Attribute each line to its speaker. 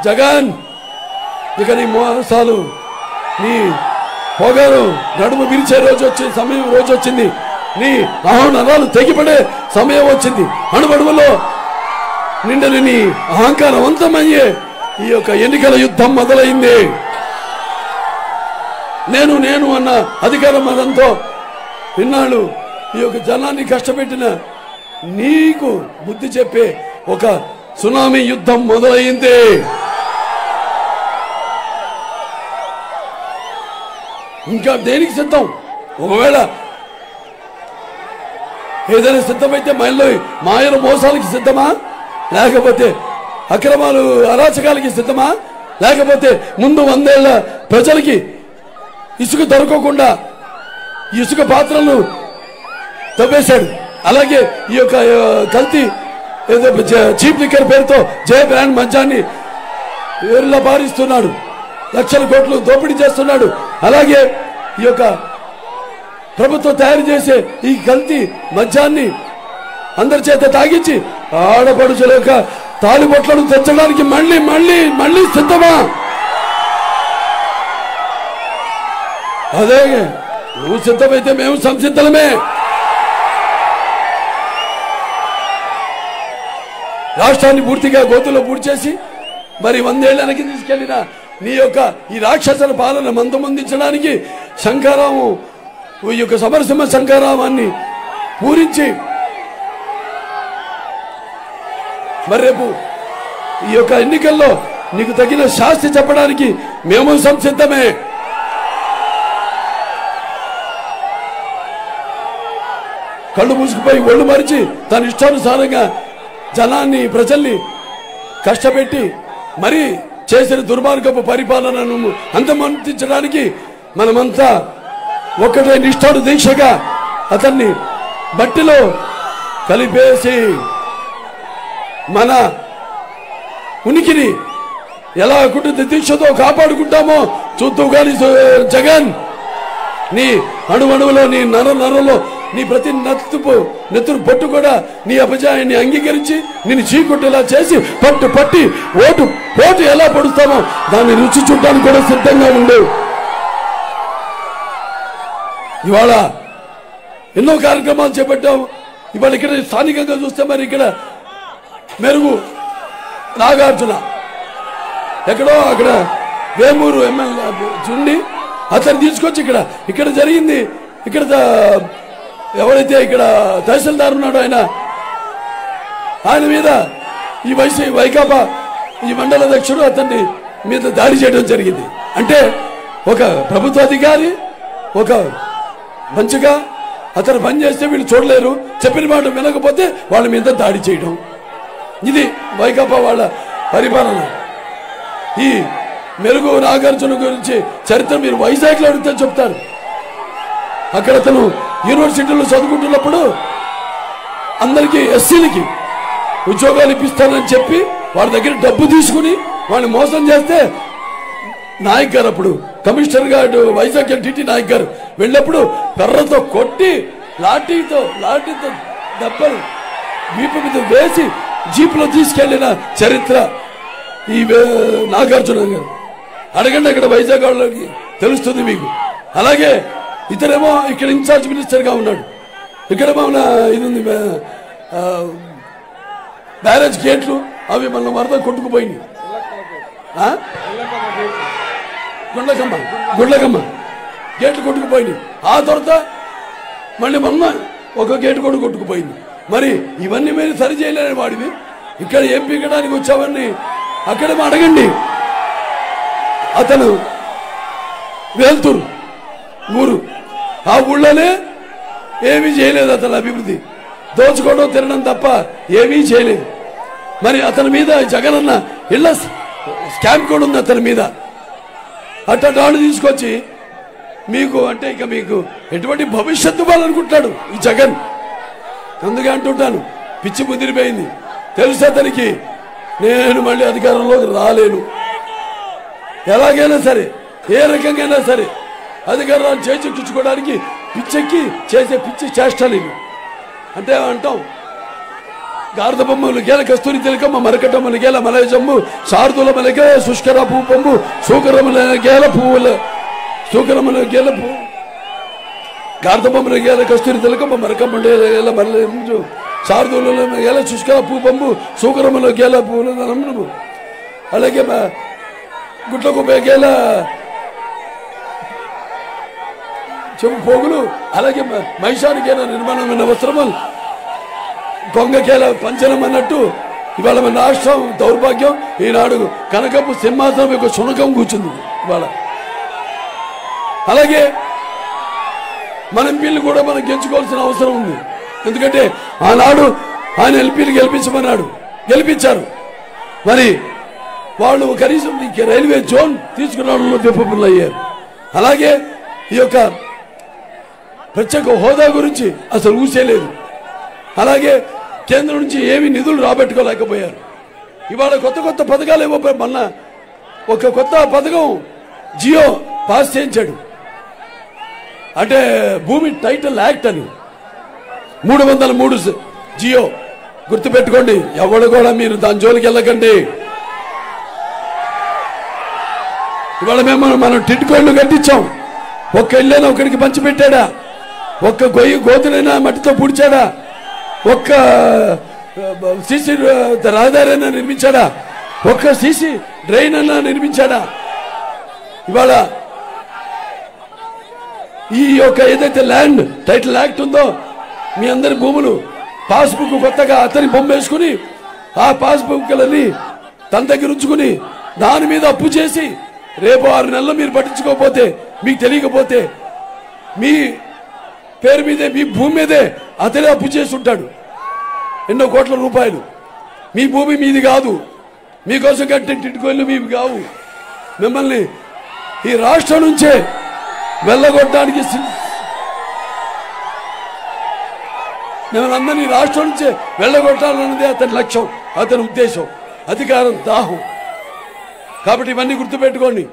Speaker 1: జగన్ ఇక నీ మోసాలు నీ పొగరు నడుము విరిచే రోజు వచ్చింది, సమయం రోజు వచ్చింది. నీ నరాలు తెగిపడే సమయం వచ్చింది. అణువణువులో నిండని నీ అహంకారవంతమయ్యే ఈ యొక్క ఎన్నికల యుద్ధం మొదలైంది. నేను నేను అన్న అధికార మదంతో ఇన్నాళ్ళు ఈ యొక్క జనాన్ని కష్టపెట్టిన నీకు బుద్ధి చెప్పే ఒక సునామీ యుద్ధం మొదలైంది. ఇంకా దేనికి సిద్ధం? ఒకవేళ ఏదైనా సిద్ధమైతే మాయల మోసాలకి సిద్ధమా, లేకపోతే అక్రమాలు అరాచకాలకి సిద్ధమా, లేకపోతే ముందు 100 ఏళ్ల ప్రజలకి ఇసుక దొరకకుండా ఇసుక పాత్రలను తవ్వేశాడు. అలాగే ఈ యొక్క కల్తీ ఏదో చీప్ లిక్కర్ పేరుతో జయ బ్రాండ్ మద్యాన్ని ఏరులా బారిస్తున్నాడు, లక్షల కోట్లు దోపిడీ చేస్తున్నాడు. అలాగే ఈ యొక్క ప్రభుత్వం తయారు చేసే ఈ కల్తీ మద్యాన్ని అందరి చేత తాగించి ఆడపడుచుల యొక్క తాలిబొట్లను తెచ్చడానికి మళ్ళీ మళ్ళీ మళ్ళీ సిద్ధమా? అదే నువ్వు సిద్ధమైతే మేము సంసిద్ధమే. రాష్ట్రాన్ని పూర్తిగా గోతులో పూర్తి చేసి మరి 100 ఏళ్ళ వెనక్కి తీసుకెళ్లిన నీ యొక్క ఈ రాక్షసుల పాలన మందమొందించడానికి శంకరాము ఈ యొక్క సమరసింహ శంకరామాన్ని పూరించి మరి రేపు ఈ యొక్క ఎన్నికల్లో నీకు తగిన శాస్తి చెప్పడానికి మేము సంసిద్ధమే. కళ్ళు మూసుకుపోయి ఒళ్ళు మరిచి తన ఇష్టానుసారంగా జనాన్ని ప్రజల్ని కష్టపెట్టి మరి చేసిన దుర్మార్గపు పరిపాలనను అంతమొందించడానికి మనమంతా ఒక్కటే నిష్ఠాను దీక్షగా అతన్ని బట్టిలో కలిపేసి మన ఉనికిని ఎలా కుటుంబ దీక్షతో కాపాడుకుంటామో చూద్దాం. కానీ జగన్ నీ అణువణువులో నీ నరలో నీ ప్రతి నెత్తురు పొట్టు కూడా నీ అపజయాన్ని అంగీకరించి నిన్ను చీకొట్టేలా చేసి పట్టి ఓటు ఎలా పడుస్తామో దాన్ని రుచి చూడడానికి కూడా సిద్ధంగా ఉండు. ఇవాళ ఎన్నో కార్యక్రమాలు చేపట్టాం. ఇవాళ ఇక్కడ స్థానికంగా చూస్తే మరి ఇక్కడ మెరుగు నాగార్జున ఎక్కడో అక్కడ వేమూరు ఎమ్మెల్యే చూడండి, అతను తీసుకొచ్చి ఇక్కడ జరిగింది. ఇక్కడ ఎవరైతే ఇక్కడ తహసీల్దార్ ఉన్నాడో ఆయన మీద ఈ వైకాపా ఈ మండల అధ్యక్షుడు అతన్ని మీద దాడి చేయడం జరిగింది. అంటే ఒక ప్రభుత్వ అధికారి ఒక మంచిగా అతను పనిచేస్తే వీళ్ళు చూడలేరు, చెప్పిన మాట వినకపోతే వాళ్ళ మీద దాడి చేయడం, ఇది వైకాపా వాళ్ళ పరిపాలన. ఈ మెరుగు నాగార్జున గురించి చరిత్ర మీరు వైజాగ్లో అడిగితే చెప్తారు. అక్కడ అతను యూనివర్సిటీలో చదువుకుంటున్నప్పుడు అందరికీ ఎస్సీలకి ఉద్యోగాలు ఇప్పిస్తానని చెప్పి వాళ్ళ దగ్గర డబ్బు తీసుకుని వాళ్ళని మోసం చేస్తే నాయక్ గారు అప్పుడు కమిషనర్ గారు వైజాగ్ టీటీ నాయక్ గారు వెళ్ళినప్పుడు కర్రతో కొట్టి లాఠీతో దెబ్బలు వీపు మీద వేసి జీపులో తీసుకెళ్లిన చరిత్ర ఈ నాగార్జున గారు. అడగండి అక్కడ వైజాగ్ వాళ్ళకి తెలుస్తుంది మీకు. అలాగే ఇతరేమో ఇక్కడ ఇన్ఛార్జ్ మినిస్టర్ గా ఉన్నాడు. ఇక్కడేమో ఇది ఉంది బ్యారేజ్ గేట్లు అవి మన వరద కొట్టుకుపోయినాయి. గుండ్లకమ్మ గేట్లు కొట్టుకుపోయినాయి. ఆ తర్వాత మళ్ళీ మొన్న ఒక గేటు కూడా కొట్టుకుపోయింది. మరి ఇవన్నీ మీరు సరి చేయలేని వాడివి ఇక్కడ ఏం పీకడానికి వచ్చావని అక్కడ అడగండి. అతను వెల్తూరు ఊరు, ఆ ఊళ్ళోనే ఏమీ చేయలేదు. అతను అభివృద్ధి దోచుకోవడం తినడం తప్ప ఏమీ చేయలేదు. మరి అతని మీద జగనన్న ఇళ్ల స్కామ్ కూడా ఉంది అతని మీద. అట్టాడు తీసుకొచ్చి మీకు అంటే ఇక మీకు ఎటువంటి భవిష్యత్తు ఇవ్వాలనుకుంటాడు ఈ జగన్. అందుకే అంటుంటాను, పిచ్చి ముదిరిపోయింది తెలుసు అతనికి. నేను మళ్ళీ అధికారంలోకి రాలేను, ఎలాగైనా సరే ఏ రకంగా సరే అధికారాన్ని చేజిక్కించుకోవడానికి పిచ్చెక్కి చేసే పిచ్చి చేష్టలు ఇవి. అంటే అంటాం గార్ధ బొమ్మలు గేల కస్తూరి తిలకమ్మ మరకటమ్మలు గేల మలయ జమ్ము శార్దుల మలక శుష్కర పూపంబు సూకరముల గేల పువ్వుల సూకరముల గేల పువ్వు గార్ధ బొమ్మల గేల కస్తూరి తిలకమ్మ మరకమ్మ గేల మలయ శార్దుల గేల శుష్కర పూపంబు సూకరముల గేల పువ్వుల అలాగే గుట్లకు గేల చెంపు పోగులు అలాగే మహిషానికేల నిర్మాణమైన వస్త్రములు దొంగకేల పంచనం అన్నట్టు ఇవాళ మన రాష్ట్రం దౌర్భాగ్యం. ఈనాడు కనకపు సింహాసనం యొక్క శునకం కూర్చుంది ఇవాళ. అలాగే మన ఎంపీలు కూడా మనం గెలుచుకోవాల్సిన అవసరం ఉంది. ఎందుకంటే ఆనాడు ఆయన ఎంపీలు గెలిపించమన్నాడు, గెలిపించారు. మరి వాళ్ళు కనీసం రైల్వే జోన్ తీసుకురావడంలో విఫలం అయ్యారు. అలాగే ఈ యొక్క ప్రత్యేక హోదా గురించి అసలు ఊసేలేదు. అలాగే కేంద్రం నుంచి ఏమి నిధులు రాబెట్టుకోలేకపోయారు. ఇవాళ కొత్త కొత్త పథకాలు ఏమో మొన్న ఒక కొత్త పథకం జియో పాస్ చేయించాడు. అంటే భూమి టైటిల్ యాక్ట్ అని 303 జియో గుర్తుపెట్టుకోండి. ఎవడు కూడా మీరు దాని జోలికి వెళ్ళకండి. ఇవాళ మనం టిట్కోళ్ళు కట్టించాం. ఒక్క ఇళ్ళైనా ఒకడికి పంచిపెట్టాడా? ఒక్క గోతులైనా మట్టితో పూడ్చాడా? ఒక్క సీసీ రహదారైనా నిర్మించాడా? ఒక్క సీసీ డ్రైన్ అన్నా నిర్మించాడా? ఇవాళ ఈ యొక్క ఏదైతే ల్యాండ్ టైటిల్ యాక్ట్ ఉందో మీ అందరి భూములు పాస్బుక్ కొత్తగా అతని బొమ్మ వేసుకుని ఆ పాస్బుక్లని తన దగ్గర ఉంచుకుని దాని మీద అప్పు చేసి రేపు 6 నెలలు మీరు పట్టించుకోకపోతే, మీకు తెలియకపోతే మీ పేరు మీదే మీ భూమి మీదే అతనే అప్పు చేసి ఉంటాడు ఎన్నో కోట్ల రూపాయలు. మీ భూమి మీది కాదు, మీకోసం కట్టిన టిట్కోళ్ళు మీవి కావు. మిమ్మల్ని ఈ రాష్ట్రం నుంచే వెళ్ళగొట్టడానికి మిమ్మల్ని అందరినీ రాష్ట్రం నుంచే వెళ్ళగొట్టాలన్నదే అతని లక్ష్యం, అతని ఉద్దేశం, అధికారం, దాహం. కాబట్టి ఇవన్నీ గుర్తుపెట్టుకోండి.